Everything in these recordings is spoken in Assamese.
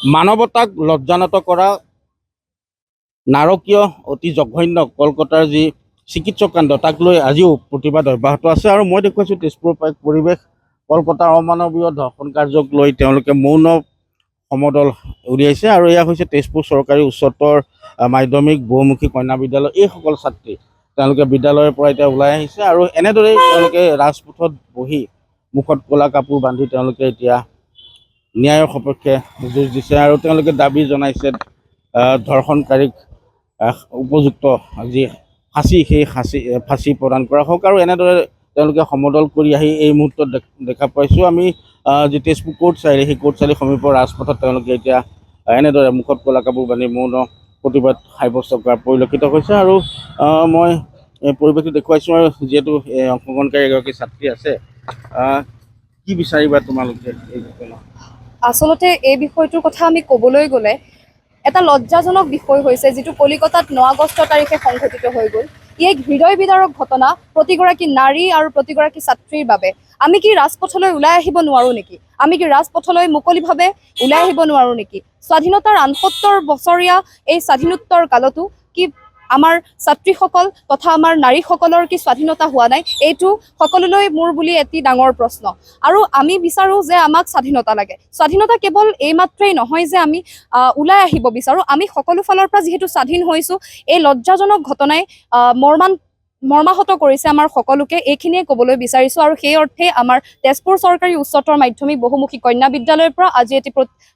মানৱতাক লজ্জানত কৰা নাৰকীয় অতি জঘন্য কলকাতাৰ যি চিকিৎসক কাণ্ড তাক লৈ আজিও প্ৰতিবাদ অব্যাহত আছে। আৰু মই দেখুৱাইছোঁ তেজপুৰ পৰিৱেশ কলকাতাৰ অমানৱীয় ধৰ্ষণ কাৰ্যক লৈ তেওঁলোকে মৌন সমদল উলিয়াইছে। আৰু এয়া হৈছে তেজপুৰ চৰকাৰী উচ্চতৰ মাধ্যমিক বহুমুখী কন্যা বিদ্যালয়। এইসকল ছাত্ৰী তেওঁলোকে বিদ্যালয়ৰ পৰা এতিয়া ওলাই আহিছে আৰু এনেদৰেই তেওঁলোকে ৰাজপথত বহি মুখত ক'লা কাপোৰ বান্ধি তেওঁলোকে এতিয়া ন্যায়ৰ সপক্ষে যুঁজ দিছে আৰু তেওঁলোকে দাবী জনাইছে ধৰ্ষণকাৰীক উপযুক্ত যি ফাঁচি সেই ফাঁচি প্ৰদান কৰা হওক। আৰু এনেদৰে তেওঁলোকে সমদল কৰি আহি এই মুহূৰ্তত দেখা পাইছোঁ আমি যি তেজপুৰ কোৰ্ট চাৰিআলি সেই কোৰ্ট চাৰিআলি সমীপৰ ৰাজপথত তেওঁলোকে এতিয়া এনেদৰে মুখত ক'লা কাপোৰ বান্ধি মৌন প্ৰতিবাদ সাব্যস্ত কৰা পৰিলক্ষিত হৈছে। আৰু মই পৰিৱেশটো দেখুৱাইছোঁ আৰু যিহেতু অংশগ্ৰহণকাৰী এগৰাকী ছাত্ৰী আছে, কি বিচাৰিবা তোমালোকে এই ঘটনা? আচলতে এই বিষয়টোৰ কথা আমি ক'বলৈ গ'লে এটা লজ্জাজনক বিষয় হৈছে যিটো কলিকতাত 9 আগষ্ট তাৰিখে সংঘটিত হৈ গ'ল। ই এক হৃদয় বিদাৰক ঘটনা প্ৰতিগৰাকী নাৰী আৰু প্ৰতিগৰাকী ছাত্ৰীৰ বাবে। আমি কি ৰাজপথলৈ ওলাই আহিব নোৱাৰোঁ নেকি? আমি কি ৰাজপথলৈ মুকলিভাৱে ওলাই আহিব নোৱাৰোঁ নেকি? স্বাধীনতাৰ 69 বছৰীয়া এই স্বাধীনোত্তৰ কালতো কি আমাৰ ছাত্ৰীসকল তথা আমাৰ নাৰীসকলৰ কি স্বাধীনতা হোৱা নাই? এইটো সকলোলৈ মোৰ বুলি এটি ডাঙৰ প্ৰশ্ন। আৰু আমি বিচাৰোঁ যে আমাক স্বাধীনতা লাগে। স্বাধীনতা কেৱল এইমাত্ৰেই নহয় যে আমি ওলাই আহিব বিচাৰোঁ। আমি সকলো ফালৰ পৰা যিহেতু স্বাধীন হৈছোঁ, এই লজ্জাজনক ঘটনাই মৰ্মাহত কৰিছে আমাৰ সকলোকে, এইখিনিয়ে ক'বলৈ বিচাৰিছোঁ। আৰু সেই অৰ্থে আমাৰ তেজপুৰ চৰকাৰী উচ্চতৰ মাধ্যমিক বহুমুখী কন্যা বিদ্যালয়ৰ পৰা আজি এটি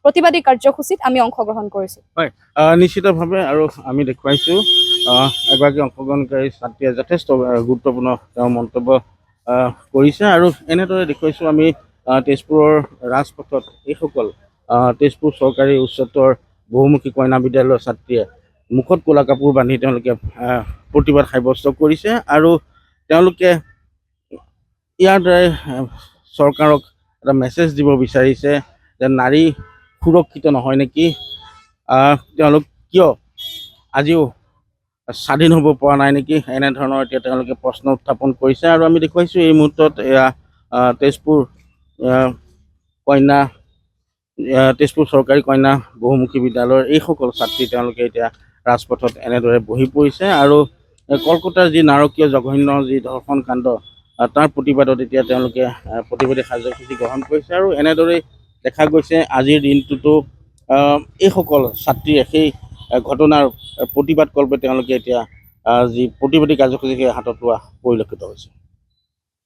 প্ৰতিবাদী কাৰ্যসূচীত আমি অংশগ্ৰহণ কৰিছোঁ। হয়, নিশ্চিতভাৱে। আৰু আমি দেখুৱাইছোঁ এগৰাকী অংশগ্ৰহণকাৰী ছাত্ৰীয়ে যথেষ্ট গুৰুত্বপূৰ্ণ তেওঁ মন্তব্য কৰিছে। আৰু এনেদৰে দেখুৱাইছোঁ আমি তেজপুৰৰ ৰাজপথত এইসকল তেজপুৰ চৰকাৰী উচ্চতৰ বহুমুখী কন্যা বিদ্যালয়ৰ ছাত্ৰীয়ে মুখত ক'লা কাপোৰ বান্ধি তেওঁলোকে প্ৰতিবাদ সাব্যস্ত কৰিছে। আৰু তেওঁলোকে ইয়াৰ দ্বাৰাই চৰকাৰক এটা মেছেজ দিব বিচাৰিছে যে নাৰী সুৰক্ষিত নহয় নেকি, তেওঁলোক কিয় আজিও স্বাধীন হ'ব পৰা নাই নেকি, এনেধৰণৰ এতিয়া তেওঁলোকে প্ৰশ্ন উত্থাপন কৰিছে। আৰু আমি দেখুৱাইছোঁ এই মুহূৰ্তত এয়া তেজপুৰ চৰকাৰী কন্যা বহুমুখী বিদ্যালয়ৰ এইসকল ছাত্ৰী তেওঁলোকে এতিয়া ৰাজপথত এনেদৰে বহি পৰিছে। আৰু কলকাতাৰ যি নাৰকীয় জঘন্য যি ধৰ্ষণ কাণ্ড তাৰ প্ৰতিবাদত এতিয়া তেওঁলোকে প্ৰতিবাদী কাৰ্যসূচী গ্ৰহণ কৰিছে। আৰু এনেদৰেই দেখা গৈছে আজিৰ দিনটোতো এইসকল ছাত্ৰীয়ে সেই ঘটনাৰ প্ৰতিবাদ কল্পে তেওঁলোকে এতিয়া যি প্ৰতিবাদী কাৰ্যসূচী হাতত লোৱা পৰিলক্ষিত হৈছে।